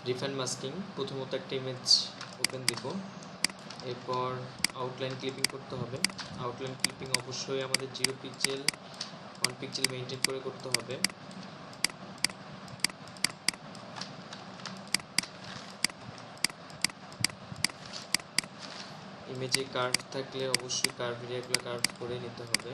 Refine masking, প্রথমত একটা image open দিব, এরপর আউটলাইন ক্লিপিং করতে হবে। আউটলাইন ক্লিপিং অবশ্যই আমাদের 0 পিক্সেল 1 পিক্সেল মেনটেন করে করতে হবে। ইমেজে কার্ভ থাকলে অবশ্যই কার্ভ এরিয়াগুলো কার্ভ করে নিতে হবে।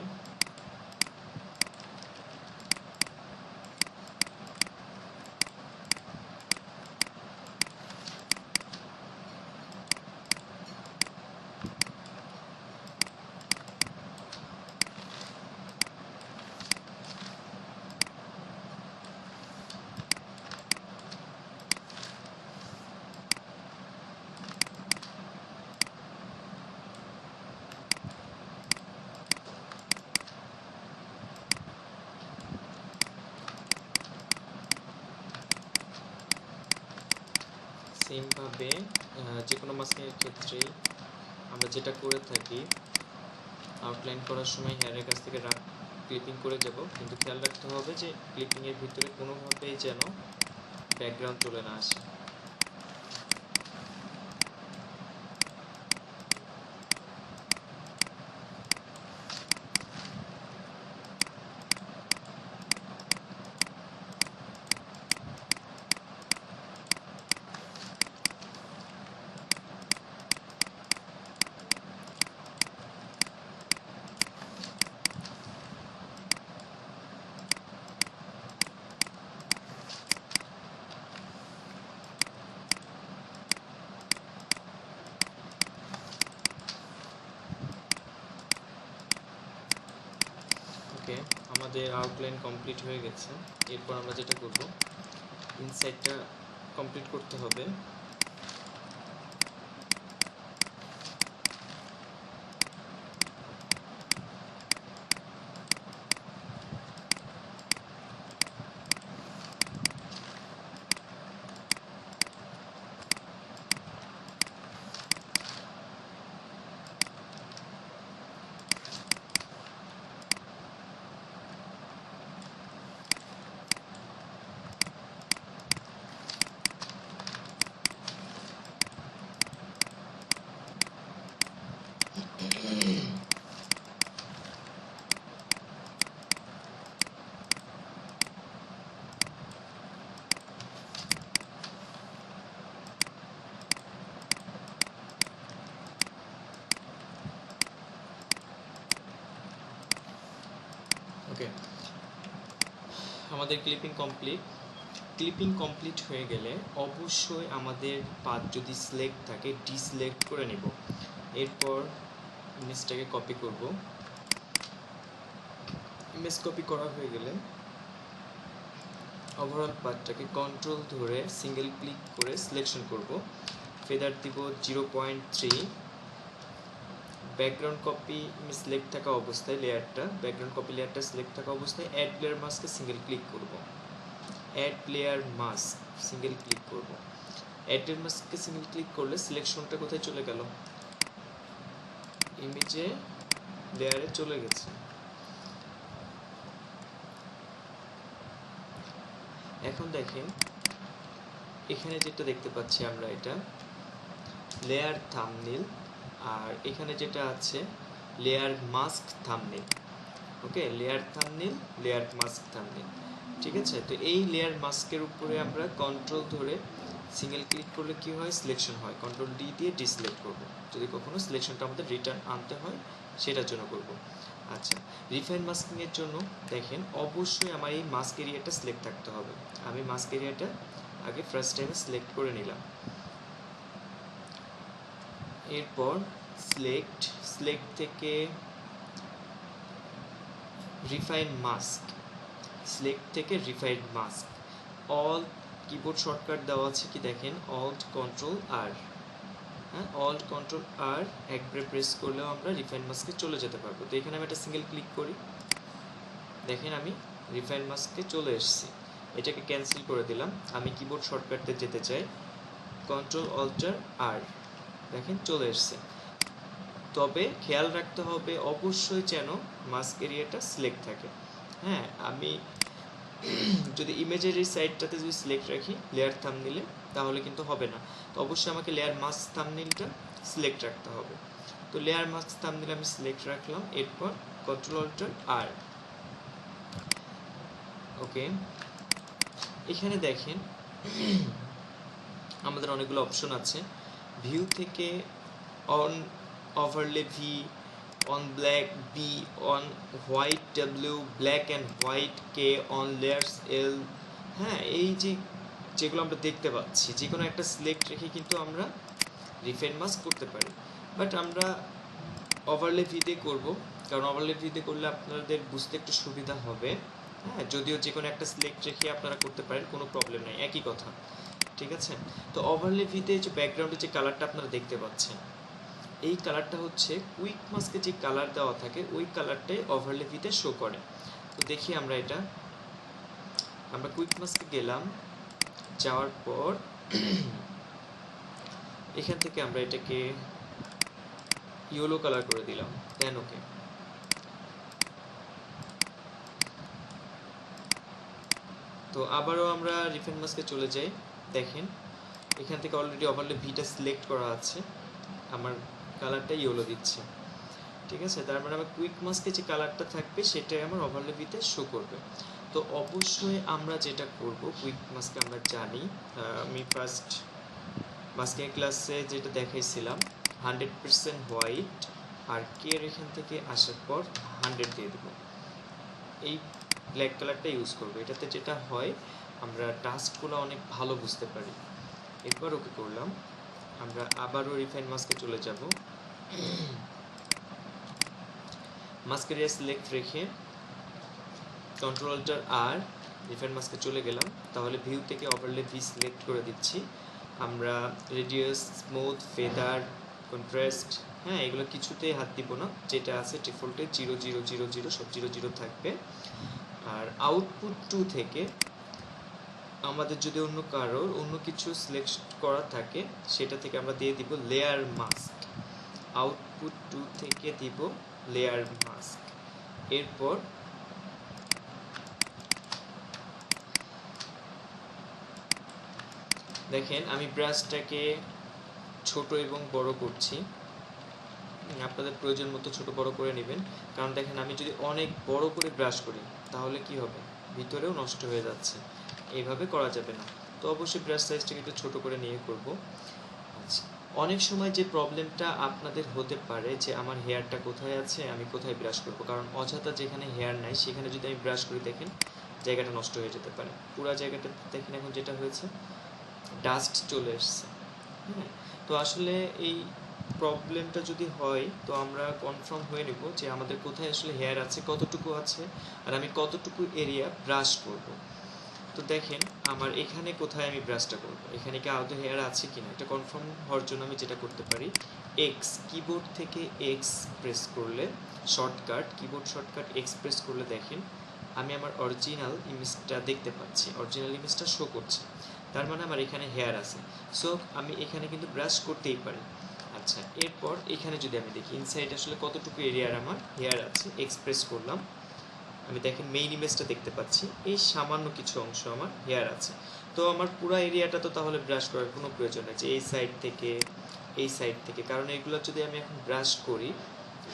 সেমভাবে যে কোনো মাস্কিংয়ের ক্ষেত্রেই আমরা যেটা করে থাকি, আউটলাইন করার সময় হেয়ারের কাছ থেকে ক্লিপিং করে যাব, কিন্তু খেয়াল রাখতে হবে যে ক্লিপিংয়ের ভিতরে কোনোভাবেই যেন ব্যাকগ্রাউন্ড চলে না আসে। ওকে, আমাদের আউটলাইন কমপ্লিট হয়ে গেছে। এরপর আমরা যেটা করব, ইনসাইডটা কমপ্লিট করতে হবে। ওকে, আমাদের ক্লিপিং কমপ্লিট। ক্লিপিং কমপ্লিট হয়ে গেলে অবশ্যই আমাদের পাথ যদি সিলেক্ট থাকে ডিসিলেক্ট করে নেব। এরপর ইমেজটাকে কপি করব। ইমেজ কপি করা হয়ে গেলে ওভারঅল পাথটাকে কন্ট্রোল ধরে সিঙ্গেল ক্লিক করে সিলেকশন করব। ফেদার দিব 0.3। ব্যাকগ্রাউন্ড কপি সিলেক্ট থাকা অবস্থায় ব্যাকগ্রাউন্ড কপি লেয়ারটা সিলেক্ট থাকা অবস্থায় অ্যাড লেয়ার মাস্কে সিঙ্গেল ক্লিক করব। Add layer mask single click করব। অ্যাড লেয়ার মাস্কে সিঙ্গেল ক্লিক করলে সিলেকশনটা কোথায় চলে গেল? ইমেজে লেয়ারে চলে গেছে। এখন দেখেন এখানে যেটা দেখতে পাচ্ছি আমরা, এটা লেয়ার থাম্বনেল, আর এখানে যেটা আছে layer mask thumbnail. Okay, layer thumbnail, layer mask thumbnail, ঠিক আছে। তো এই লেয়ার মাস্কের উপরে আমরা কন্ট্রোল ধরে সিঙ্গেল ক্লিক করলে কি হয়? সিলেকশন হয়। কন্ট্রোল ডি দিয়ে ডিসিলেক্ট করব, যদি কখনো সিলেকশনটা আমাদের রিটার্ন আনতে হয় সেটার জন্য করব। আচ্ছা, রিফাইন মাস্কিংয়ের জন্য দেখেন অবশ্যই আমার এই মাস্ক এরিয়াটা সিলেক্ট থাকতে হবে। আমি মাস্ক এরিয়াটা আগে ফার্স্ট টাইমে সিলেক্ট করে নিলাম। এরপর সিলেক্ট থেকে refine mask, all keyboard shortcut দেওয়া আছে কি দেখেন, অল্ট কন্ট্রোল আর। হ্যাঁ, অল্ট কন্ট্রোল আর একবারে প্রেস করলেও আমরা রিফাইন মাস্কে চলে যেতে পারবো। তো এখানে আমি একটা সিঙ্গেল ক্লিক করি, দেখেন আমি রিফাইন মাস্কে চলে এসেছি। এটাকে ক্যান্সেল করে দিলাম। আমি কিবোর্ড শর্টকাটে যেতে চাই, কন্ট্রোল অল্টার আর, দেখেন চলে এসছে। তবে খেয়াল রাখতে হবে অবশ্যই যেন মাস্ক এরিয়াটা সিলেক্ট থাকে। হ্যাঁ, আমি যদি ইমেজের এই সাইডটাতে যদি সিলেক্ট রাখি লেয়ার থাম্বনেইলে, তাহলে কিন্তু হবে না। তো অবশ্যই আমাকে লেয়ার মাস্ক থাম্বনেইলটা সিলেক্ট রাখতে হবে। তো লেয়ার মাস্ক থাম্বনেইল আমি সিলেক্ট রাখলাম, এরপর কন্ট্রোল অল্টার আর। ওকে, এখানে দেখেন আমাদের অনেকগুলো অপশন আছে। ভিউ থেকে on overlay V, on black B, on white W, black and white K, on layers L. হ্যাঁ, এই যে যেগুলো আমরা দেখতে পাচ্ছি, যে কোনো একটা সিলেক্ট রেখে কিন্তু আমরা রিফাইন মাস্ক করতে পারি। বাট আমরা ওভারলে ভিতে করব, কারণ ওভারলে ভিতে করলে আপনাদের বুঝতে একটু সুবিধা হবে। হ্যাঁ, যদিও যে কোনো একটা সিলেক্ট রেখে আপনারা করতে পারেন, কোনো প্রবলেম নেই, একই কথা। ঠিক আছে, তো ওভারলে ভিতে যে ব্যাকগ্রাউন্ডে যে কালারটা আপনারা দেখতে পাচ্ছেন, এই কালারটা হচ্ছে কুইক মাস্কে যে কালার দেওয়া থাকে ওই কালারটাই ওভারলে ভিতে শো করে। তো দেখি আমরা এটা, আমরা কুইক মাস্কে গেলাম, যাওয়ার পর এখান থেকে আমরা এটাকে ইয়েলো কালার করে দিলাম, দেন ওকে। তো আবারও আমরা রিফাইন মাস্কে চলে যাই। দেখেন এখান থেকে অলরেডি ওভারলে ভিটা সিলেক্ট করা আছে, আমার কালারটা ইয়েলো দিচ্ছে। ঠিক আছে, তার মানে আমার কুইক মাস্কে যে কালারটা থাকবে সেটাই আমার ওভারলে ভিতে শো করবে। তো অবশ্যই আমরা যেটা করব, কুইক মাস্কে আমরা জানি, আমি ফার্স্ট মাস্কিং ক্লাসে যেটা দেখাইছিলাম 100% হোয়াইট আর কের এখান থেকে আসার পর 100 দিয়ে দেবো। এই ব্ল্যাক কালারটা ইউজ করবো, এটাতে যেটা হয় আমরা টাস্কগুলো অনেক ভালো বুঝতে পারি। এরপর ওকে করলাম, আমরা আবারও রিফাইন মাস্কে চলে যাব। মাস্কের এরিয়া সিলেক্ট রেখে কন্ট্রোল অল্টার আর রিফাইন মাস্কে চলে গেলাম। তাহলে ভিউ থেকে ওভারলে ভি সিলেক্ট করে দিচ্ছি। আমরা রেডিয়াস, স্মুথ, ফেদার, কন্ট্রাস্ট, হ্যাঁ এগুলো কিছুতেই হাত দিব না, যেটা আছে ডিফল্টে 0 0 0 0 সব 0 0 থাকবে। আর আউটপুট 2 থেকে আমাদের যদি অন্য কারোর অন্য কিছু সিলেক্ট করা থাকে সেটা থেকে আমরা দিয়ে দিব লেয়ার মাস্ক। আউটপুট 2 থেকে দিব লেয়ার মাস্ক। এরপর দেখেন আমি ব্রাশটাকে ছোট এবং বড় করছি, আপনাদের প্রয়োজন মতো ছোট বড় করে নেবেন। কারণ দেখেন আমি যদি অনেক বড় করে ব্রাশ করি তাহলে কি হবে, ভিতরেও নষ্ট হয়ে যাচ্ছে, এইভাবে করা যাবে না। তো অবশ্যই ব্রাশ সাইজটাকে একটু ছোট করে নিয়ে করব। আচ্ছা, অনেক সময় যে প্রবলেমটা আপনাদের হতে পারে যে আমার হেয়ারটা কোথায় আছে, আমি কোথায় ব্রাশ করব, কারণ অযথা যেখানে হেয়ার নাই সেখানে যদি আমি ব্রাশ করি দেখেন জায়গাটা নষ্ট হয়ে যেতে পারে। পুরো জায়গাটা দেখেন এখন যেটা হয়েছে ডাস্ট চলে এসছে। হ্যাঁ, তো আসলে এই প্রবলেমটা যদি হয় তো আমরা কনফার্ম হয়ে নেব যে আমাদের কোথায় আসলে হেয়ার আছে, কতটুকু আছে, আর আমি কতটুকু এরিয়া ব্রাশ করব। তো দেখেন আমার এখানে কোথায় আমি ব্রাশটা করব, এখানে কি আদৌ হেয়ার আছে কিনা এটা কনফার্ম হওয়ার জন্য আমি যেটা করতে পারি, এক্স কিবোর্ড থেকে এক্স প্রেস করলে shortcut, keyboard shortcut x press করলে দেখেন আমি আমার অরিজিনাল ইমেজটা দেখতে পাচ্ছি, অরিজিনাল ইমেজটা শো করছে, তার মানে আমার এখানে হেয়ার আছে। সো আমি এখানে কিন্তু ব্রাশ করতেই পারি। আচ্ছা, এরপর এখানে যদি আমি দেখি ইনসাইড আসলে কতটুকু এরিয়ার আমার হেয়ার আছে, এক্সপ্রেস করলাম, আমি দেখেন মেইন ইমেজটা দেখতে পাচ্ছি, এই সামান্য কিছু অংশ আমার হেয়ার আছে। তো আমার পুরো এরিয়াটা তো তাহলে ব্রাশ করার কোনো প্রয়োজন নেই, যে এই সাইড থেকে এই সাইড থেকে, কারণ এগুলো যদি আমি এখন ব্রাশ করি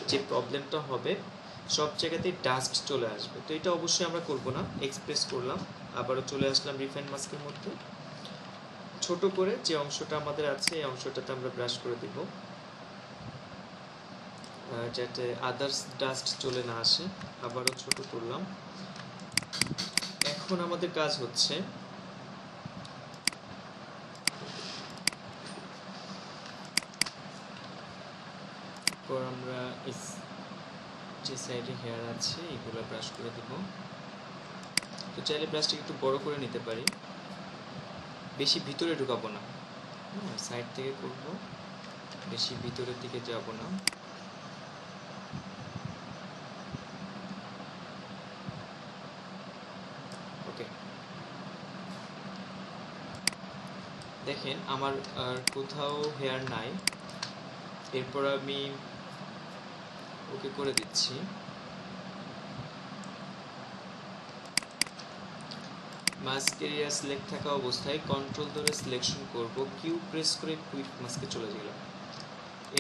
যে প্রবলেমটা হবে সব জায়গাতেই ডাস্ট চলে আসবে। তো এটা অবশ্যই আমরা করব না, এক্সপ্রেস করলাম, আবারও চলে আসলাম রিফাইন মাস্কের মধ্যে, ছোট করে যে অংশটা আমাদের আছে এই অংশটাতে আমরা ব্রাশ করে দিব যাতে আদার্স ডাস্ট চলে না আসে। আবারও ছোট করলাম। এখন আমাদের কাজ হচ্ছে আমরা যে সাইডে হেয়ার আছে এগুলো ব্রাশ করে দেব। তো চাইলে ব্রাশটাকে একটু বড় করে নিতে পারি, বেশি ভিতরে ঢুকাবো না, হ্যাঁ সাইড থেকে করব, বেশি ভিতরের দিকে যাব না। ওকে, দেখেন আমার আর কোথাও হেয়ার নাই। এরপর আমি ওকে করে দিচ্ছি। মাস্ক এরিয়া সিলেক্ট থাকা অবস্থায় কন্ট্রোল ধরে সিলেকশন করব, কিউ প্রেস করে কুইক মাস্কে চলে গেলাম।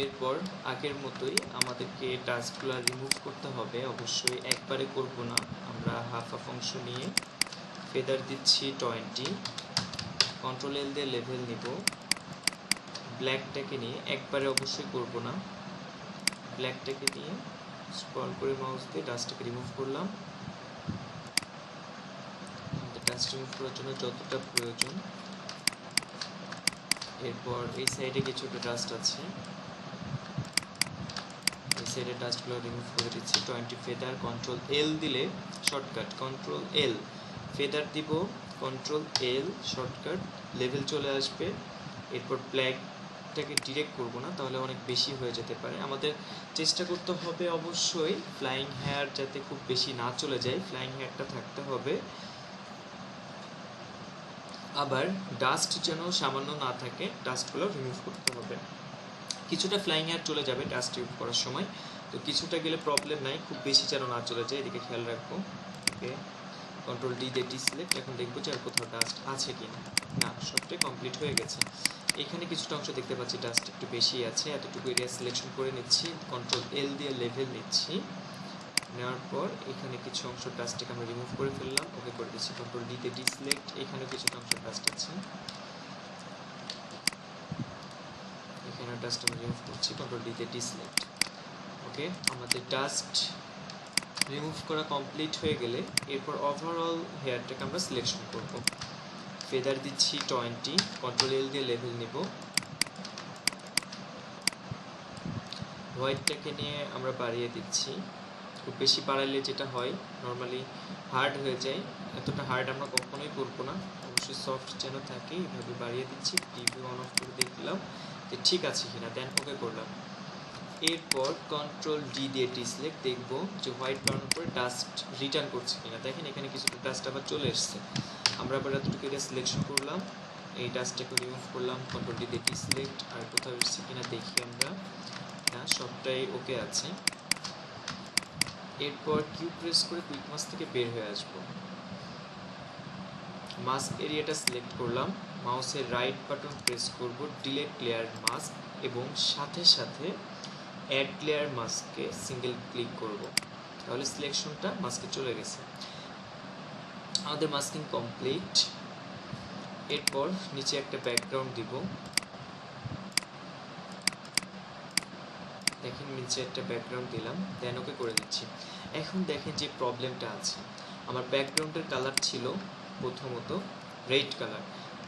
এরপর আগের মতোই আমাদেরকে টাস্কগুলো রিমুভ করতে হবে, অবশ্যই একবারে করব না, আমরা হাফ অংশ নিয়ে ফেদার দিচ্ছি 20, কন্ট্রোল এল দিয়ে লেভেল নিব, ব্ল্যাকটাকে নিয়ে একবারে অবশ্যই করব না, ব্ল্যাকটাকে নিয়ে স্ক্রল করে মাউস দিয়ে ডাস্টটাকে রিমুভ করলাম। ডাস্ট রিমুভ করার জন্য যতটা প্রয়োজন। এরপর এই সাইডে কিছুটা ডাস্ট আছে, এই সাইডে ডাস্টগুলো রিমুভ করে দিচ্ছি। 20 ফেদার, কন্ট্রোল এল দিলে শর্টকাট, কন্ট্রোল এল ফেদার দিব, কন্ট্রোল এল শর্টকাট, লেভেল চলে আসবে। এরপর ব্ল্যাকটাকে ডিরেক্ট করব না, তাহলে অনেক বেশি হয়ে যেতে পারে। আমাদের চেষ্টা করতে হবে অবশ্যই ফ্লাইং হেয়ার যাতে খুব বেশি না চলে যায়, ফ্লাইং হেয়ারটা থাকতে হবে। আবার ডাস্ট যেন সামান্য না থাকে, ডাস্টগুলো রিমুভ করতে হবে। কিছুটা ফ্লাইং হেয়ার চলে যাবে ডাস্ট রিমুভ করার সময়, তো কিছুটা গেলে প্রবলেম নাই, খুব বেশি যেন না চলে যায়, এদিকে খেয়াল রাখবো। ওকে, কন্ট্রোল ডি দিয়ে ডিসিলেক্ট। এখন দেখবো যে আর কোথাও ডাস্ট আছে কি না, সবটাই কমপ্লিট হয়ে গেছে। এখানে কিছুটা অংশ দেখতে পাচ্ছি ডাস্ট একটু বেশি আছে, এতটুকু এরিয়া সিলেকশন করে নিচ্ছি, কন্ট্রোল এল দিয়ে লেভেল নিচ্ছি, নেওয়ার পর এখানে কিছু অংশ ডাস্টটাকে আমরা রিমুভ করে ফেললাম, ওকে করে দিচ্ছি, কন্ট্রোল ডি তে ডিসিলেক্ট। এখানে কিছুটা অংশ ডাস্ট আছে, এখানে ডাস্ট আমরা রিমুভ করছি, কন্ট্রোল ডি তে ডিসিলেক্ট। ওকে, আমাদের ডাস্ট রিমুভ করা কমপ্লিট হয়ে গেলে এরপর ওভারঅল হেয়ারটাকে আমরা সিলেকশন করব। ফেদার দিচ্ছি 20, কন্ট্রোল এল দিয়ে লেভেল নিব, হোয়াইটটাকে নিয়ে আমরা বাড়িয়ে দিচ্ছি। খুব বেশি বাড়াইলে যেটা হয় নর্মালি হার্ড হয়ে যায়, এতটা হার্ড আমরা কখনোই করবো না, অবশ্যই সফট যেন থাকে, এইভাবে বাড়িয়ে দিচ্ছি। প্রিভিউ অন অফ করে দেখলাম যে ঠিক আছে কিনা, দেন ওকে করলাম। এরপর কন্ট্রোল ডি দিয়ে ডিসিলেক্ট, দেখবো যে হোয়াইট বানানোর পরে ডাস্ট রিটার্ন করছে কিনা। দেখেন এখানে কিছুটা ডাস্ট আবার চলে এসছে, আমরা আবার এতটুকু এরিয়া সিলেকশন করলাম, এই ডাস্টটাকে রিমুভ করলাম, কন্ট্রোল ডি দিয়ে ডিসিলেক্ট। আর কোথাও এসছে কিনা দেখি আমরা, না সবটাই ওকে আছে। এরপর কিউ প্রেস করে কুইক মাস্ক থেকে বের হয়ে আসবো, মাস্ক এরিয়াটা সিলেক্ট করলাম, মাউসের রাইট বাটন প্রেস করব, ডিলিট লেয়ার মাস্ক, এবং সাথে সাথে অ্যাড লেয়ার মাস্কে সিঙ্গেল ক্লিক করব, তাহলে সিলেকশনটা মাস্কে চলে গেছে। আমাদের মাস্কিং কমপ্লিট। এরপর নিচে একটা ব্যাকগ্রাউন্ড দিব, দেখেন নিচে একটা ব্যাকগ্রাউন্ড দিলাম, দেন ওকে করে দিচ্ছি। এখন দেখেন যে প্রবলেমটা আছে, আমার ব্যাকগ্রাউন্ডের কালার ছিল প্রথমত রেড কালার,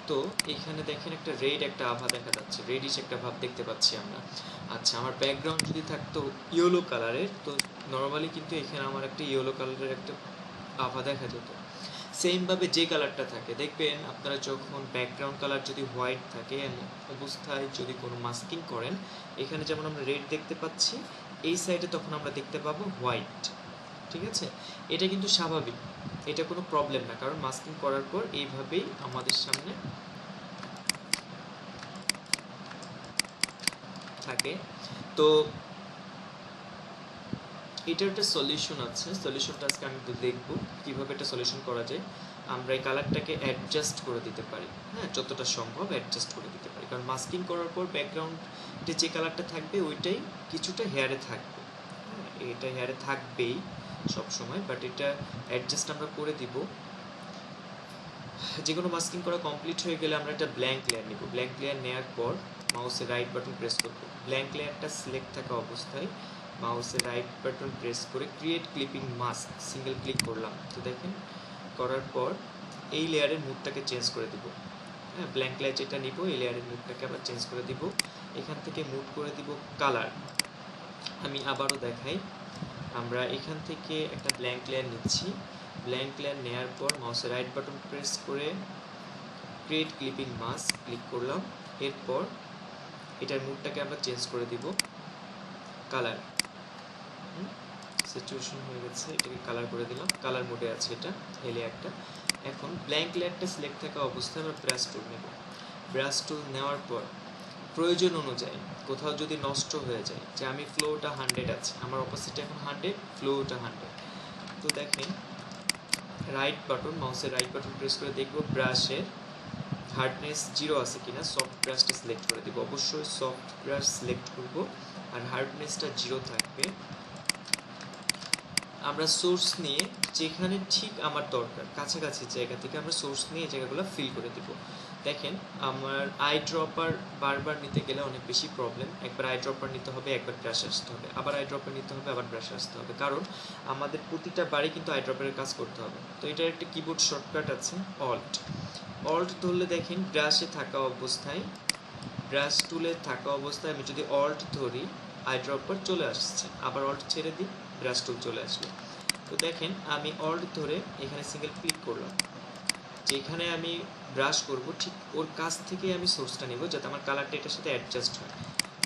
তো এখানে দেখেন একটা রেড একটা আভা দেখা যাচ্ছে, রেডিশ একটা ভাব দেখতে পাচ্ছি আমরা। আচ্ছা, আমার ব্যাকগ্রাউন্ড যদি থাকতো ইয়েলো কালারের, তো নর্মালি কিন্তু এখানে আমার একটা ইয়েলো কালারের একটা আভা দেখা যেত। সেমভাবে যে কালারটা থাকে দেখবেন আপনারা, যখন ব্যাকগ্রাউন্ড কালার যদি হোয়াইট থাকে এমন অবস্থায় যদি কোনো মাস্কিং করেন, এখানে যেমন আমরা রেড দেখতে পাচ্ছি, এই সাইডে তখন আমরা দেখতে পাবো হোয়াইট। ঠিক আছে, এটা কিন্তু স্বাভাবিক, এটা কোনো প্রবলেম না, কারণ মাস্কিং করার পর এইভাবেই আমাদের সামনে থাকে। তো এটার একটা সলিউশন আছে, সলিউশনটা আজকে আমি দেখবো কীভাবে এটা সলিউশন করা যায়। আমরা এই কালারটাকে অ্যাডজাস্ট করে দিতে পারি, হ্যাঁ যতটা সম্ভব অ্যাডজাস্ট করে দিতে পারি, কারণ মাস্কিং করার পর ব্যাকগ্রাউন্ডে যে কালারটা থাকবে ওইটাই কিছুটা হেয়ারে থাকবে, হ্যাঁ এটা হেয়ারে থাকবেই সবসময়, বাট এটা অ্যাডজাস্ট আমরা করে দিব। যে কোনো মাস্কিং করা কমপ্লিট হয়ে গেলে আমরা একটা ব্ল্যাঙ্ক লেয়ার নিব, ব্ল্যাঙ্ক লেয়ার নেওয়ার পর মাউসের রাইট বাটন প্রেস করব, ব্ল্যাঙ্ক লেয়ারটা সিলেক্ট থাকা অবস্থায় মাউসের রাইট বাটন প্রেস করে create clipping mask single click করলাম। তো দেখেন করার পর এই লেয়ারের মুডটাকে চেঞ্জ করে দিব, হ্যাঁ ব্ল্যাঙ্ক লেয়ার যেটা নিব এই লেয়ারের মুডটাকে আবার চেঞ্জ করে দিব। এখান থেকে মুড করে দিব কালার, আমি আবারও দেখাই, আমরা এখান থেকে একটা ব্ল্যাঙ্ক লেয়ার নিচ্ছি, ব্ল্যাঙ্ক লেয়ার নেওয়ার পর মাউসের রাইট বাটন প্রেস করে ক্রিয়েট ক্লিপিং মাস্ক ক্লিক করলাম। এরপর এটার মুডটাকে আমরা চেঞ্জ করে দিব কালার, সিচুয়েশন হয়ে গেছে, এটাকে কালার করে দিলাম, কালার মোডে আছে এটা এই লেয়ারটা। এখন ব্ল্যাঙ্ক লেয়ারটা সিলেক্ট থাকা অবস্থায় আমরা ব্রাশ টুল নেব, ব্রাশ টুল নেওয়ার পর প্রয়োজন অনুযায়ী কোথাও যদি নষ্ট হয়ে যায়, যে আমি ফ্লোটা 100 আছে, আমার অপোজিটে এখন 100, ফ্লোটা 100, তো দেখেন রাইট বাটন, মাউসের রাইট বাটন প্রেস করে দেখব ব্রাশের হার্ডনেস 0 আছে কিনা। সফট ব্রাশটা সিলেক্ট করে দেব, অবশ্যই সফট ব্রাশ সিলেক্ট করব আর হার্ডনেসটা 0 থাকবে। আমরা সোর্স নিয়ে যেখানে ঠিক আমার দরকার কাছাকাছি জায়গা থেকে আমরা সোর্স নিয়ে এই জায়গাগুলো ফিল করে দেব। দেখেন আমার আই ড্রপার বারবার নিতে গেলে অনেক বেশি প্রবলেম। একবার আই ড্রপার নিতে হবে, একবার ব্রাশ আসতে হবে, আবার আই ড্রপার নিতে হবে, আবার ব্রাশ আসতে হবে, কারণ আমাদের প্রতিটা বারে কিন্তু আই ড্রপারের কাজ করতে হবে। তো এটার একটা কিবোর্ড শর্টকাট আছে অল্ট। অল্ট ধরলে দেখেন ব্রাশে থাকা অবস্থায়, ব্রাশ টুলে থাকা অবস্থায় আমি যদি অল্ট ধরি আই ড্রপার চলে আসছে, আবার অল্ট ছেড়ে দিই ব্রাশ টুল চলে আসলো। তো দেখেন আমি অল্ট ধরে এখানে সিঙ্গেল ক্লিক করলাম, যেখানে আমি ব্রাশ করব ঠিক ওর কাছ থেকে আমি সোর্সটা নেব যাতে আমার কালারটা এটার সাথে অ্যাডজাস্ট হয়।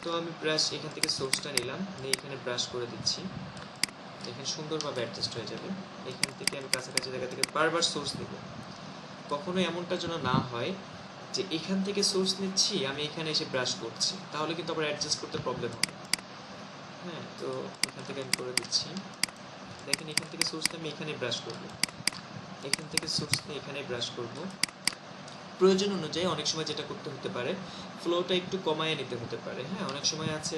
তো আমি ব্রাশ এখান থেকে সোর্সটা নিলাম, নিয়ে এখানে ব্রাশ করে দিচ্ছি, দেখেন সুন্দরভাবে অ্যাডজাস্ট হয়ে যাবে। এখান থেকে আমি কাছাকাছি জায়গা থেকে বারবার সোর্স নেব। কখনো এমনটা যেন না হয় যে এখান থেকে সোর্স নিচ্ছি আমি এখানে এসে ব্রাশ করছি, তাহলে কিন্তু আবার অ্যাডজাস্ট করতে প্রবলেম হবে। হ্যাঁ, তো এখান থেকে আমি করে দিচ্ছি। দেখেন এখান থেকে সোর্স নিয়ে আমি এখানে ব্রাশ করব, এখান থেকে সোর্স নিয়ে এখানে ব্রাশ করব। প্রয়োজন অনুযায়ী অনেক সময় যেটা করতে হতে পারে, ফ্লোটা একটু কমায় নিতে হতে পারে। হ্যাঁ, অনেক সময় আছে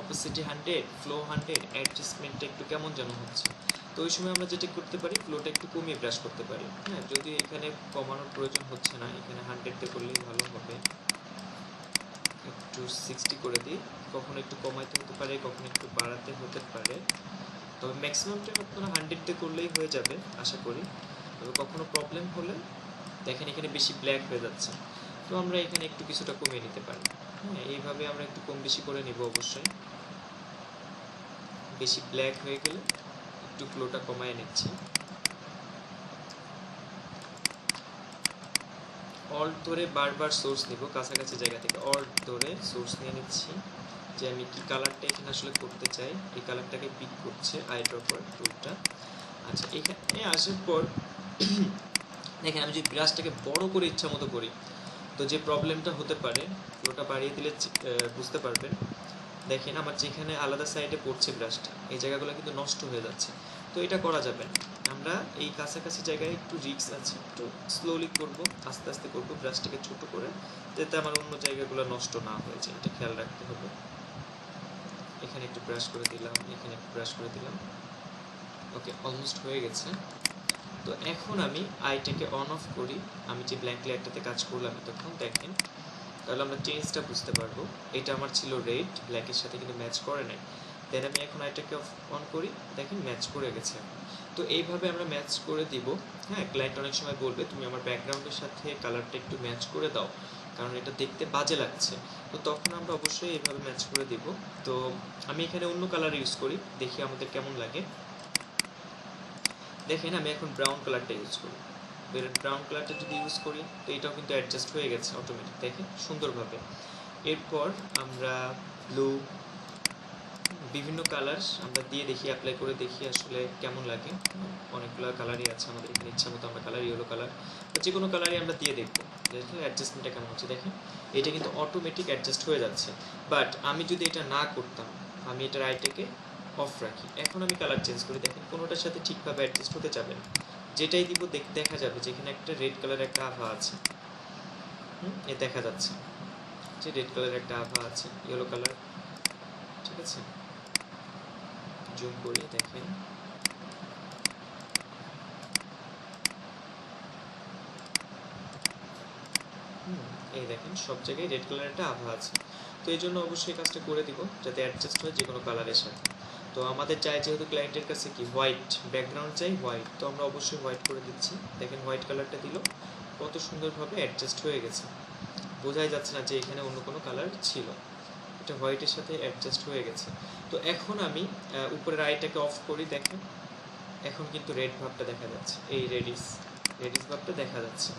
অপোসিটি 100, ফ্লো 100, অ্যাডজাস্টমেন্টটা একটু কেমন যেন হচ্ছে। তো ওই সময় আমরা যেটা করতে পারি, ফ্লোটা একটু কমিয়ে ব্রাশ করতে পারি। হ্যাঁ, যদি এখানে কমানোর প্রয়োজন হচ্ছে না, এখানে 100 করলেই ভালো হবে। একটু 60 করে দিই, কখনো একটু কমাইতে হতে পারে, কখনো একটু বাড়াতে হতে পারে। তবে ম্যাক্সিমাম টাইম আপনারা 100 করলেই হয়ে যাবে আশা করি। তবে কখনো প্রবলেম হলে দেখেন এখানে বেশি ব্ল্যাক হয়ে যাচ্ছে, তো আমরা এখানে একটু কিছুটা কমিয়ে নিতে পারি। হ্যাঁ, এইভাবে আমরা একটু কম বেশি করে নিব অবশ্যই। বেশি ব্ল্যাক হয়ে গেলে একটু ফ্লোটা কমায় নিচ্ছি। অল্ট ধরে বারবার সোর্স নিব কাছাকাছি জায়গা থেকে, অল্ট ধরে সোর্স নিয়ে নিচ্ছি যে আমি কি কালারটা এখানে আসলে করতে চাই। এই কালারটাকে পিক করছে আই ড্রপার টুলটা। আচ্ছা, এখানে আসার পর দেখেন আমি যদি ব্রাশটাকে বড় করে ইচ্ছা মতো করি, তো যে প্রবলেমটা হতে পারে, ফ্লোটা বাড়িয়ে দিলে বুঝতে পারবেন। দেখেন আমার যেখানে আলাদা সাইডে পড়ছে ব্রাশটা, এই জায়গাগুলো কিন্তু নষ্ট হয়ে যাচ্ছে। তো এটা করা যাবে না, আমরা এই কাছাকাছি জায়গায় একটু রিস্ক আছে, একটু স্লোলি করব, আস্তে আস্তে করব ব্রাশটাকে ছোট করে, যাতে আমার অন্য জায়গাগুলো নষ্ট না হয়ে যায়, এটা খেয়াল রাখতে হবে। এখানে একটু ব্রাশ করে দিলাম, এখানে একটু ব্রাশ করে দিলাম। ওকে, অলমোস্ট হয়ে গেছে। তো এখন আমি আইটাকে অন অফ করি, আমি যে ব্ল্যাঙ্ক লেয়ারটাতে কাজ করলাম তখন দেখেন, তাহলে আমরা চেঞ্জটা বুঝতে পারবো। এটা আমার ছিল রেড, ব্ল্যাকের সাথে কিন্তু ম্যাচ করে নাই। দেন আমি এখন আইটাকে অন করি, দেখেন ম্যাচ করে গেছে। তো এইভাবে আমরা ম্যাচ করে দিব। হ্যাঁ, ক্লায়েন্ট অনেক সময় বলবে তুমি আমার ব্যাকগ্রাউন্ডের সাথে কালারটা একটু ম্যাচ করে দাও, কারণ এটা দেখতে বাজে লাগছে। তো তখন আমরা অবশ্যই এইভাবে ম্যাচ করে দিব। তো আমি এখানে অন্য কালার ইউজ করি, দেখি আমাদের কেমন লাগে। দেখেন আমি এখন ব্রাউন কালারটা ইউজ করি, ব্রাউন কালারটা যদি ইউজ করি তো এটাও কিন্তু অ্যাডজাস্ট হয়ে গেছে অটোমেটিক, দেখেন সুন্দরভাবে। এরপর আমরা ব্লু, বিভিন্ন কালার আমরা দিয়ে দেখি, অ্যাপ্লাই করে দেখি আসলে কেমন লাগে। অনেকগুলো কালারই আছে আমাদের এখানে, ইচ্ছা মতো আমরা কালার, ইয়েলো কালার বা যে কোনো কালারই আমরা দিয়ে দেখবো, দেখি অ্যাডজাস্টমেন্টটা কেমন হচ্ছে। দেখেন এটা কিন্তু অটোমেটিক অ্যাডজাস্ট হয়ে যাচ্ছে। বাট আমি যদি এটা না করতাম, আমি এটার আইটাকে অফ রাখি, এখন আমি কালার চেঞ্জ করি, দেখেন কোনোটার সাথে ঠিকভাবে অ্যাডজাস্ট হতে যাবে না। যেটাই দিব দেখা যাবে যেখানে একটা রেড কালার একটা আভা আছে, এ দেখা যাচ্ছে যে রেড কালার একটা আভা আছে, ইয়েলো কালার, ঠিক আছে। জুম করি, দেখেন এই দেখেন সব জায়গায় রেড কালার একটা আভা আছে। তো এই জন্য অবশ্যই কাজটা করে দিব যাতে অ্যাডজাস্ট হয় যে কোনো কালারের সাথে। তো আমাদের চাই যেহেতু ক্লায়েন্টের কাছে কি হোয়াইট ব্যাকগ্রাউন্ড চাই, হোয়াইট, তো আমরা অবশ্যই হোয়াইট করে দিচ্ছি। দেখেন হোয়াইট কালারটা দিল, কত সুন্দরভাবে অ্যাডজাস্ট হয়ে গেছে, বোঝাই যাচ্ছে না যে এখানে অন্য কোনো কালার ছিল, এটা হোয়াইটের সাথে অ্যাডজাস্ট হয়ে গেছে। তো এখন আমি উপরের আইটাকে অফ করি, দেখেন এখন কিন্তু রেড ভাবটা দেখা যাচ্ছে, এই রেডিস ভাবটা দেখা যাচ্ছে।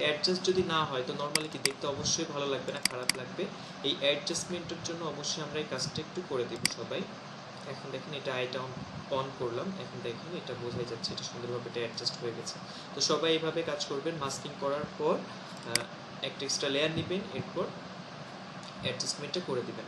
অ্যাডজাস্ট যদি না হয় তো নর্মালি কি দেখতে অবশ্যই ভালো লাগবে না, খারাপ লাগবে। এই অ্যাডজাস্টমেন্টের জন্য অবশ্যই আমরা এই কাজটা একটু করে দেব সবাই। এখন দেখেন এটা আইটা অন করলাম, এখন দেখেন এটা বোঝাই যাচ্ছে এটা সুন্দরভাবে এটা অ্যাডজাস্ট হয়ে গেছে। তো সবাই এইভাবে কাজ করবেন। মাস্কিং করার পর একটা এক্সট্রা লেয়ার নেবেন, এরপর অ্যাডজাস্টমেন্টটা করে দিবেন।